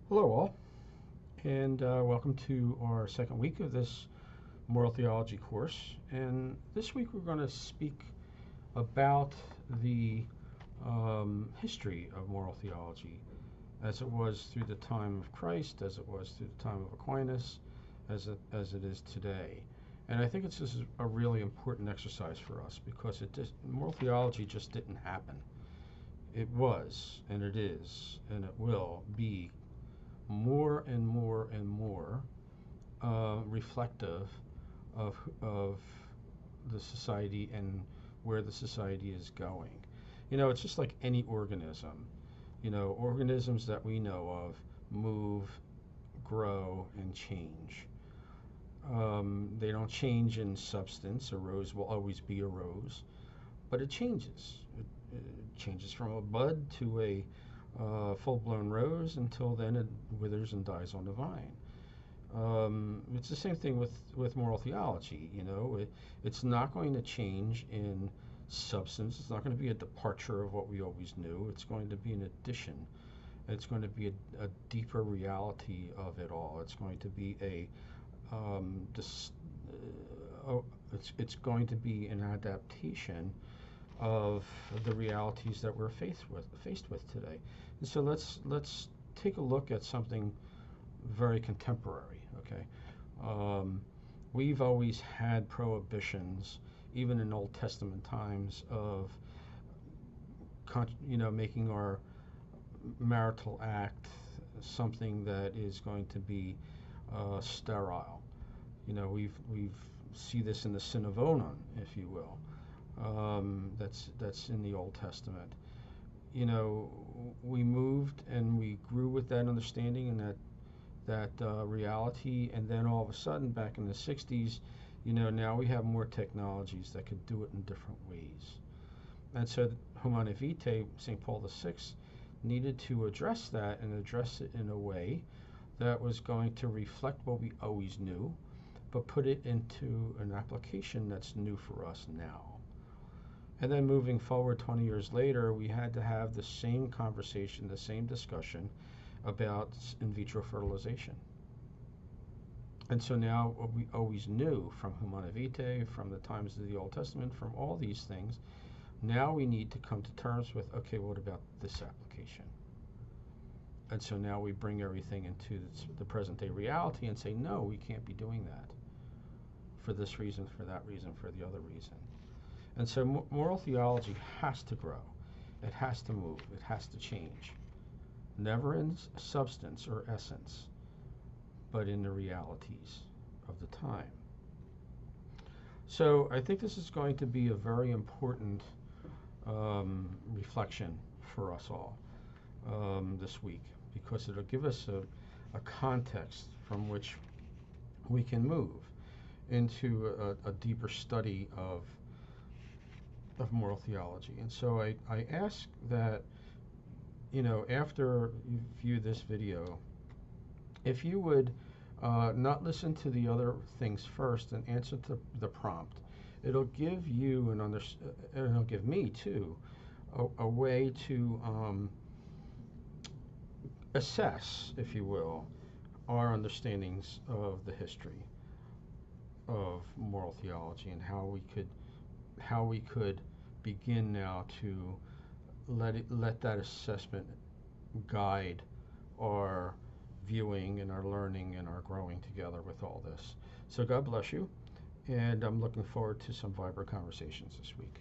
Hello, all, and welcome to our second week of this moral theology course. And this week we're going to speak about the history of moral theology as it was through the time of Christ, as it was through the time of Aquinas, as it is today. And I think it's just a really important exercise for us because moral theology just didn't happen. It was, and it is, and it will be more and more and more reflective of the society and where the society is going. It's just like any organism. Organisms that we know of move, grow, and change. They don't change in substance. A rose will always be a rose, but it changes. It changes from a bud to a full-blown rose. Until then, it withers and dies on the vine. It's the same thing with moral theology. It's not going to change in substance. It's not going to be a departure of what we always knew. It's going to be an addition. It's going to be a deeper reality of it all. It's going to be it's going to be an adaptation of the realities that we're faced with today. And so let's take a look at something very contemporary. Okay, we've always had prohibitions, even in Old Testament times, of making our marital act something that is going to be sterile. We've see this in the Sin of Onan, if you will. That's in the Old Testament. We moved and we grew with that understanding and that reality, and then all of a sudden, back in the '60s, now we have more technologies that could do it in different ways. And so, Humanae Vitae, St. Paul VI, needed to address that and address it in a way that was going to reflect what we always knew, but put it into an application that's new for us now. And then moving forward 20 years later, we had to have the same conversation, the same discussion about in vitro fertilization. And so now what we always knew from Humanae Vitae, from the times of the Old Testament, from all these things, now we need to come to terms with, okay, what about this application? And so now we bring everything into the present day reality and say, no, we can't be doing that for this reason, for that reason, for the other reason. And so moral theology has to grow. It has to move. It has to change. Never in substance or essence, but in the realities of the time. So I think this is going to be a very important reflection for us all this week, because it'll give us a context from which we can move into a deeper study of moral theology. And so I ask that, after you view this video, if you would not listen to the other things first and answer the prompt. It'll give you it'll give me too a way to assess, if you will, our understandings of the history of moral theology and how we could begin now to let that assessment guide our viewing and our learning and our growing together with all this. So God bless you, and I'm looking forward to some vibrant conversations this week.